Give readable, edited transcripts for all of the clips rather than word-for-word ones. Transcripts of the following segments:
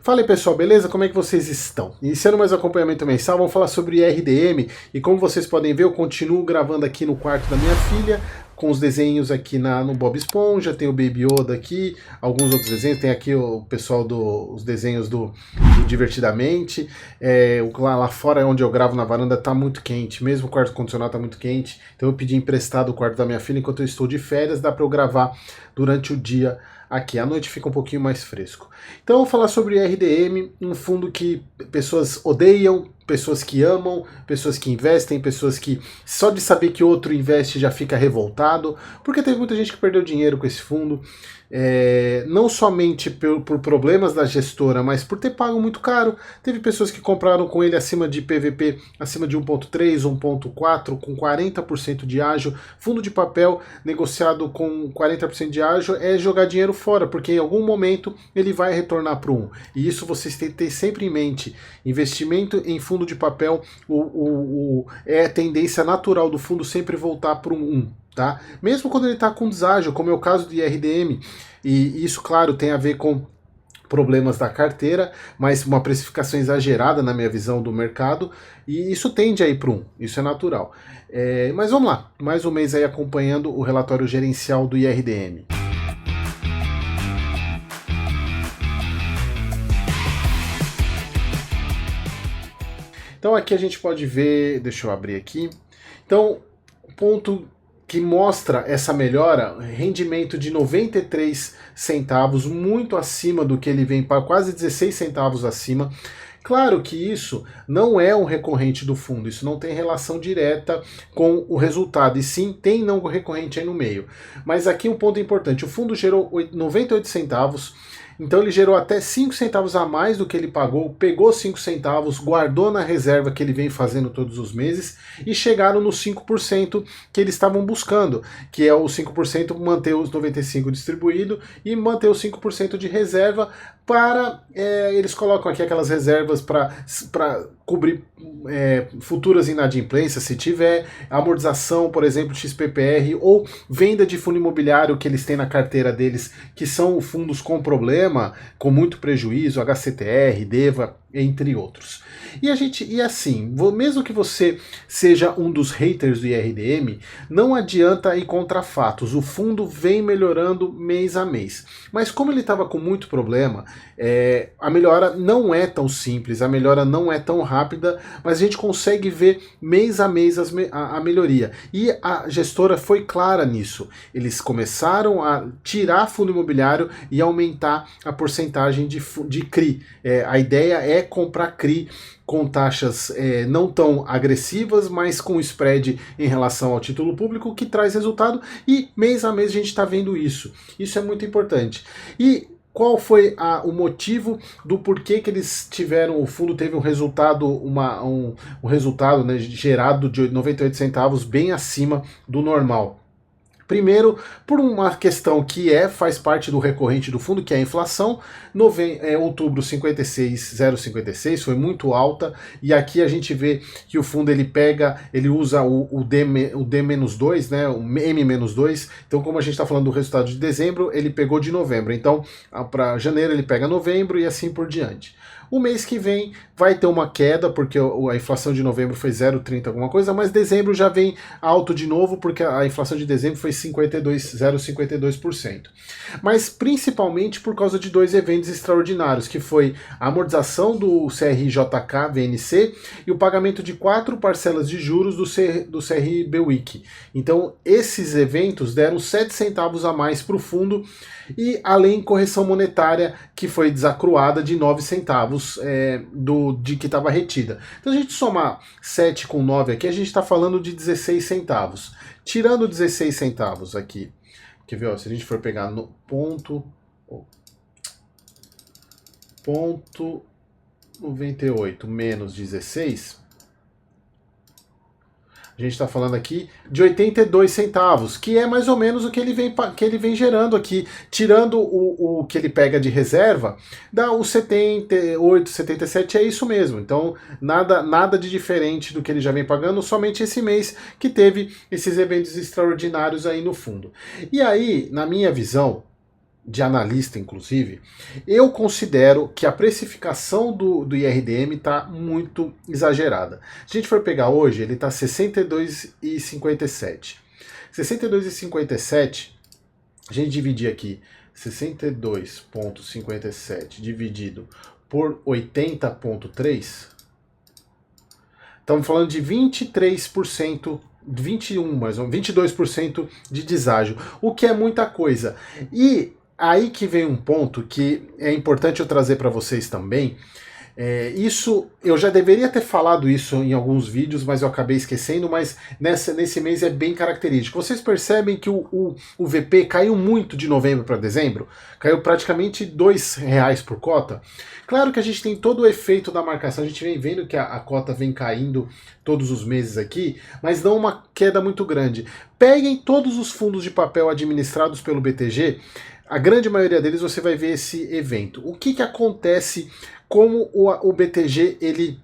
Fala aí pessoal, beleza? Como é que vocês estão? Iniciando mais um acompanhamento mensal, vamos falar sobre RDM e como vocês podem ver eu continuo gravando aqui no quarto da minha filha com os desenhos aqui no Bob Esponja, tem o Baby Yoda aqui, alguns outros desenhos, tem aqui o pessoal dos desenhos do Divertidamente, lá fora onde eu gravo na varanda tá muito quente, mesmo o quarto condicionado tá muito quente, então eu pedi emprestado o quarto da minha filha enquanto eu estou de férias, dá para eu gravar durante o dia aqui, à noite fica um pouquinho mais fresco. Então eu vou falar sobre RDM, um fundo que pessoas odeiam, pessoas que amam, pessoas que investem, pessoas que só de saber que outro investe já fica revoltado, porque teve muita gente que perdeu dinheiro com esse fundo, não somente por problemas da gestora, mas por ter pago muito caro. Teve pessoas que compraram com ele acima de PVP, acima de 1.3, 1.4, com 40% de ágio. Fundo de papel negociado com 40% de ágio é jogar dinheiro fora, porque em algum momento ele vai retornar para o 1. E isso vocês têm que ter sempre em mente. Investimento em fundo de papel é a tendência natural do fundo sempre voltar para um 1. Tá? Mesmo quando ele está com deságio, como é o caso de RDM, e isso, claro, tem a ver com problemas da carteira, mas uma precificação exagerada na minha visão do mercado, e isso tende a ir para um, isso é natural. Mas vamos lá, mais um mês aí acompanhando o relatório gerencial do IRDM. Então aqui a gente pode ver, deixa eu abrir aqui, então o ponto que mostra essa melhora, rendimento de 93 centavos, muito acima do que ele vem para quase 16 centavos acima. Claro que isso não é um recorrente do fundo, isso não tem relação direta com o resultado, e sim tem não recorrente aí no meio. Mas aqui um ponto importante, o fundo gerou 98 centavos, então ele gerou até 5 centavos a mais do que ele pagou, pegou 5 centavos, guardou na reserva que ele vem fazendo todos os meses e chegaram nos 5% que eles estavam buscando, que é o 5% manter os 95 distribuído e manter os 5% de reserva para, eles colocam aqui aquelas reservas para cobrir futuras inadimplências, se tiver amortização, por exemplo, XPPR, ou venda de fundo imobiliário que eles têm na carteira deles, que são fundos com problema, com muito prejuízo, HCTR, DEVA, entre outros. E assim, mesmo que você seja um dos haters do IRDM, não adianta ir contra fatos. O fundo vem melhorando mês a mês. Mas como ele estava com muito problema, a melhora não é tão simples, a melhora não é tão rápida, mas a gente consegue ver mês a mês a melhoria. E a gestora foi clara nisso. Eles começaram a tirar fundo imobiliário e aumentar a porcentagem de CRI. A ideia é comprar CRI com taxas não tão agressivas, mas com spread em relação ao título público, que traz resultado, e mês a mês a gente está vendo isso. Isso é muito importante. E qual foi o motivo do porquê que eles tiveram, o fundo teve um resultado, um resultado, né, gerado de 98 centavos bem acima do normal? Primeiro, por uma questão que faz parte do recorrente do fundo, que é a inflação. Outubro 56,056 foi muito alta, e aqui a gente vê que o fundo ele usa o D-2, né, o M-2. Então, como a gente está falando do resultado de dezembro, ele pegou de novembro. Então, para janeiro ele pega novembro e assim por diante. O mês que vem vai ter uma queda, porque a inflação de novembro foi 0,30 alguma coisa, mas dezembro já vem alto de novo, porque a inflação de dezembro foi 0,52%. Mas principalmente por causa de dois eventos extraordinários, que foi a amortização do CRJK VNC e o pagamento de 4 parcelas de juros do CRI BWIC. Então esses eventos deram 7 centavos a mais para o fundo, e além correção monetária que foi desacruada de 9 centavos de que estava retida. Então a gente somar 7 com 9 aqui, a gente está falando de 16 centavos. Tirando 16 centavos aqui, quer ver, ó, se a gente for pegar no ponto 98 menos 16, a gente está falando aqui de 82 centavos, que é mais ou menos o que ele vem gerando aqui. Tirando o que ele pega de reserva, dá os 78, 77, é isso mesmo. Então, nada de diferente do que ele já vem pagando, somente esse mês que teve esses eventos extraordinários aí no fundo. E aí, na minha visão, de analista, inclusive, eu considero que a precificação do IRDM está muito exagerada. Se a gente for pegar hoje, ele está R$ 62,57. R$ 62,57, a gente dividir aqui 62,57 dividido por 80,3, estamos falando de 23%, 21, mais ou menos, 22% de deságio, o que é muita coisa. E aí que vem um ponto que é importante eu trazer para vocês também. Isso, eu já deveria ter falado isso em alguns vídeos, mas eu acabei esquecendo, mas nesse mês é bem característico. Vocês percebem que o VP caiu muito de novembro para dezembro? Caiu praticamente R$ 2 por cota. Claro que a gente tem todo o efeito da marcação, a gente vem vendo que a cota vem caindo todos os meses aqui, mas não uma queda muito grande. Peguem todos os fundos de papel administrados pelo BTG, a grande maioria deles você vai ver esse evento. O que acontece? Como o BTG, ele...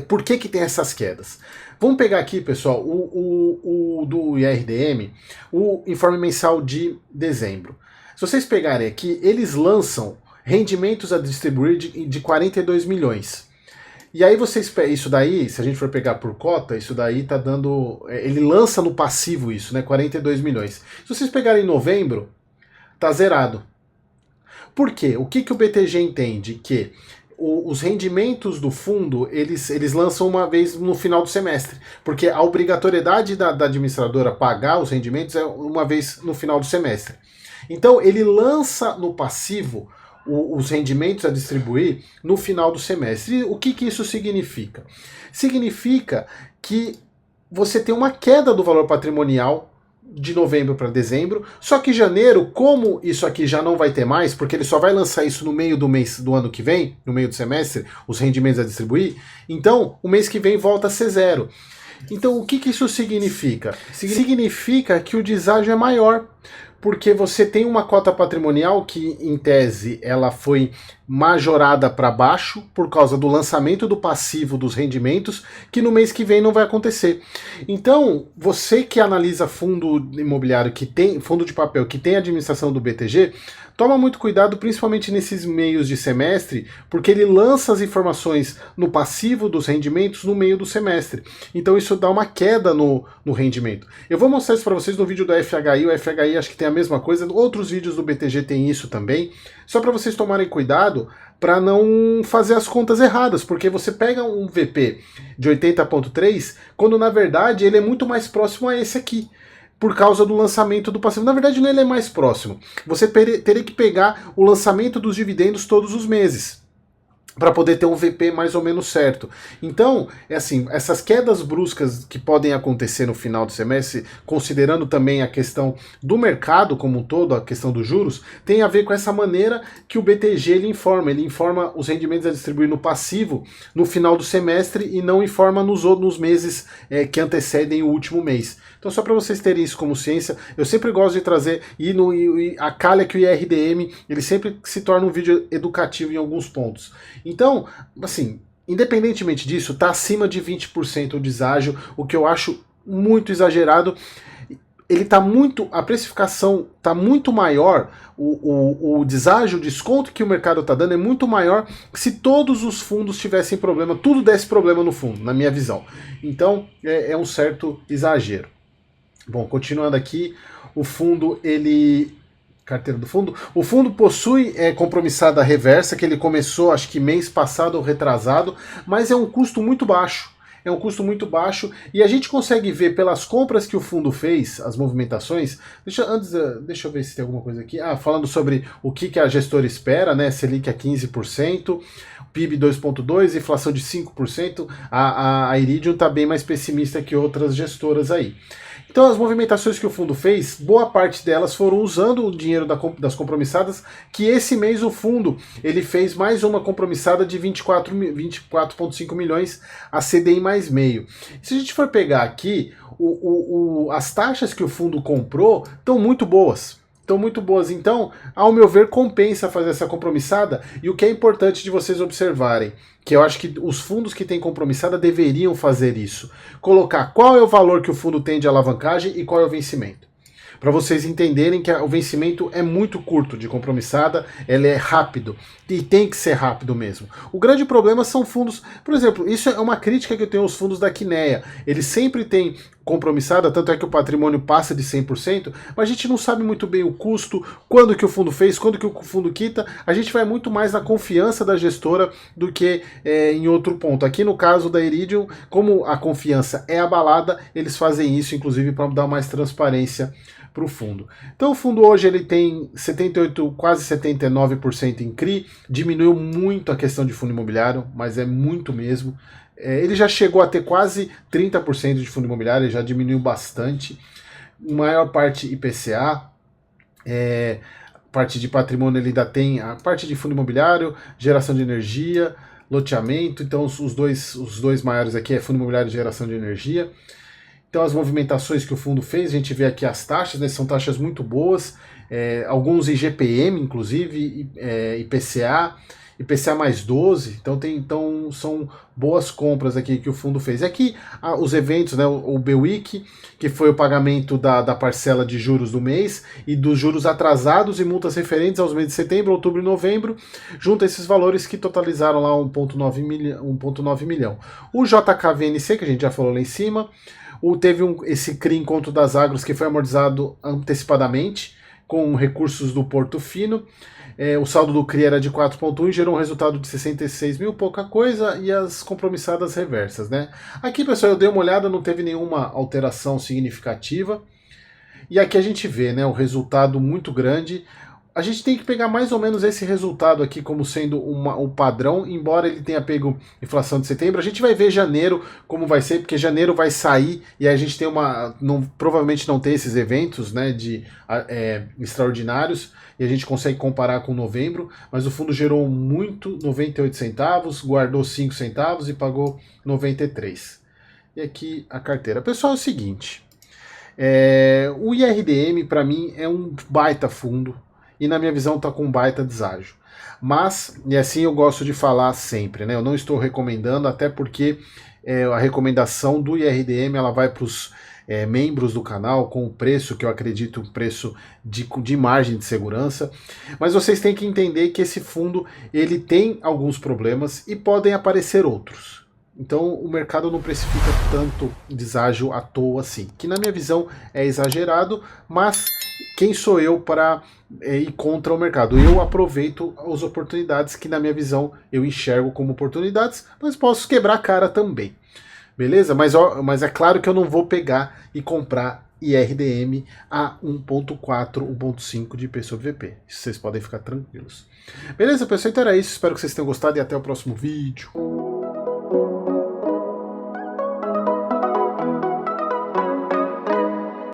por que tem essas quedas? Vamos pegar aqui, pessoal, o do IRDM, o informe mensal de dezembro. Se vocês pegarem aqui, eles lançam rendimentos a distribuir de 42 milhões. E aí vocês, isso daí, se a gente for pegar por cota, isso daí tá dando... ele lança no passivo isso, né, 42 milhões. Se vocês pegarem em novembro, tá zerado. Por quê? O que o BTG entende? Que os rendimentos do fundo, eles lançam uma vez no final do semestre. Porque a obrigatoriedade da administradora pagar os rendimentos é uma vez no final do semestre. Então ele lança no passivo os rendimentos a distribuir no final do semestre. E o que isso significa? Significa que você tem uma queda do valor patrimonial de novembro para dezembro, só que janeiro, como isso aqui já não vai ter mais, porque ele só vai lançar isso no meio do mês do ano que vem, no meio do semestre, os rendimentos a distribuir, então o mês que vem volta a ser zero. Então o que isso significa? Significa que o deságio é maior, porque você tem uma cota patrimonial que, em tese, ela foi majorada para baixo por causa do lançamento do passivo dos rendimentos, que no mês que vem não vai acontecer. Então, você que analisa fundo imobiliário que tem, fundo de papel que tem administração do BTG, toma muito cuidado, principalmente nesses meios de semestre, porque ele lança as informações no passivo dos rendimentos no meio do semestre. Então isso dá uma queda no rendimento. Eu vou mostrar isso para vocês no vídeo da FHI, o FHI acho que tem a mesma coisa, outros vídeos do BTG tem isso também, só para vocês tomarem cuidado para não fazer as contas erradas, porque você pega um VP de 80,3, quando na verdade ele é muito mais próximo a esse aqui, por causa do lançamento do passivo. Na verdade, não, ele é mais próximo. Você teria que pegar o lançamento dos dividendos todos os meses, para poder ter um VP mais ou menos certo. Então, é assim, essas quedas bruscas que podem acontecer no final do semestre, considerando também a questão do mercado como um todo, a questão dos juros, tem a ver com essa maneira que o BTG ele informa os rendimentos a distribuir no passivo no final do semestre e não informa nos meses que antecedem o último mês. Então, só para vocês terem isso como ciência, eu sempre gosto de trazer, e a calha que o IRDM, ele sempre se torna um vídeo educativo em alguns pontos. Então, assim, independentemente disso, está acima de 20% o deságio, o que eu acho muito exagerado. Ele tá muito, a precificação está muito maior, o deságio, o desconto que o mercado está dando é muito maior se todos os fundos tivessem problema, tudo desse problema no fundo, na minha visão. Então, é um certo exagero. Bom, continuando aqui, o fundo, carteira do fundo. O fundo possui compromissada reversa, que ele começou, acho que mês passado ou retrasado, mas é um custo muito baixo. É um custo muito baixo e a gente consegue ver pelas compras que o fundo fez, as movimentações. Deixa eu ver se tem alguma coisa aqui. Falando sobre o que a gestora espera, né? Selic a 15%, PIB 2,2%, inflação de 5%. A Iridium está bem mais pessimista que outras gestoras aí. Então as movimentações que o fundo fez, boa parte delas foram usando o dinheiro das compromissadas, que esse mês o fundo ele fez mais uma compromissada de 24,5 milhões a CDI mais meio. Se a gente for pegar aqui, as taxas que o fundo comprou estão muito boas. Então, ao meu ver, compensa fazer essa compromissada, e o que é importante de vocês observarem, que eu acho que os fundos que têm compromissada deveriam fazer isso, colocar qual é o valor que o fundo tem de alavancagem e qual é o vencimento. para vocês entenderem que o vencimento é muito curto de compromissada, ele é rápido, e tem que ser rápido mesmo. O grande problema são fundos, por exemplo, isso é uma crítica que eu tenho aos fundos da Kinea, eles sempre têm compromissada, tanto é que o patrimônio passa de 100%, mas a gente não sabe muito bem o custo, quando que o fundo fez, quando que o fundo quita, a gente vai muito mais na confiança da gestora do que em outro ponto. Aqui no caso da Iridium, como a confiança é abalada, eles fazem isso, inclusive, para dar mais transparência para o fundo. Então o fundo hoje ele tem 78, quase 79% em CRI, diminuiu muito a questão de fundo imobiliário, mas é muito mesmo. Ele já chegou a ter quase 30% de fundo imobiliário, já diminuiu bastante. Maior parte IPCA, parte de patrimônio ele ainda tem a parte de fundo imobiliário, geração de energia, loteamento. Então os dois maiores aqui é fundo imobiliário e geração de energia. Então as movimentações que o fundo fez, a gente vê aqui as taxas, né, são taxas muito boas, alguns IGPM, inclusive, IPCA, IPCA mais 12, então são boas compras aqui que o fundo fez. Aqui os eventos, né, o BWIC, que foi o pagamento da parcela de juros do mês e dos juros atrasados e multas referentes aos meses de setembro, outubro e novembro, junto a esses valores que totalizaram lá 1,9 milhão. O JKVNC, que a gente já falou lá em cima, teve esse CRI Encontro das Agros que foi amortizado antecipadamente com recursos do Porto Fino. O saldo do CRI era de 4,1 e gerou um resultado de 66 mil, pouca coisa, e as compromissadas reversas, né? Aqui, pessoal, eu dei uma olhada, não teve nenhuma alteração significativa. E aqui a gente vê, né, o resultado muito grande. A gente tem que pegar mais ou menos esse resultado aqui como sendo o padrão, embora ele tenha pego inflação de setembro. A gente vai ver janeiro como vai ser, porque janeiro vai sair e a gente tem provavelmente não tem esses eventos, né, extraordinários, e a gente consegue comparar com novembro, mas o fundo gerou muito, 98 centavos, guardou 5 centavos e pagou 93. E aqui a carteira. Pessoal, é o seguinte, o IRDM para mim é um baita fundo, e na minha visão está com um baita deságio. Mas, e assim eu gosto de falar sempre, né? Eu não estou recomendando, até porque a recomendação do IRDM ela vai para os membros do canal com o preço que eu acredito, preço de margem de segurança. Mas vocês têm que entender que esse fundo ele tem alguns problemas e podem aparecer outros. Então o mercado não precifica tanto deságio à toa assim, que na minha visão é exagerado, mas quem sou eu para ir contra o mercado? Eu aproveito as oportunidades que na minha visão eu enxergo como oportunidades, mas posso quebrar a cara também. Beleza? Mas é claro que eu não vou pegar e comprar IRDM a 1.4, 1.5 de IP sobre VP. Isso vocês podem ficar tranquilos. Beleza, pessoal? Então era isso. Espero que vocês tenham gostado e até o próximo vídeo.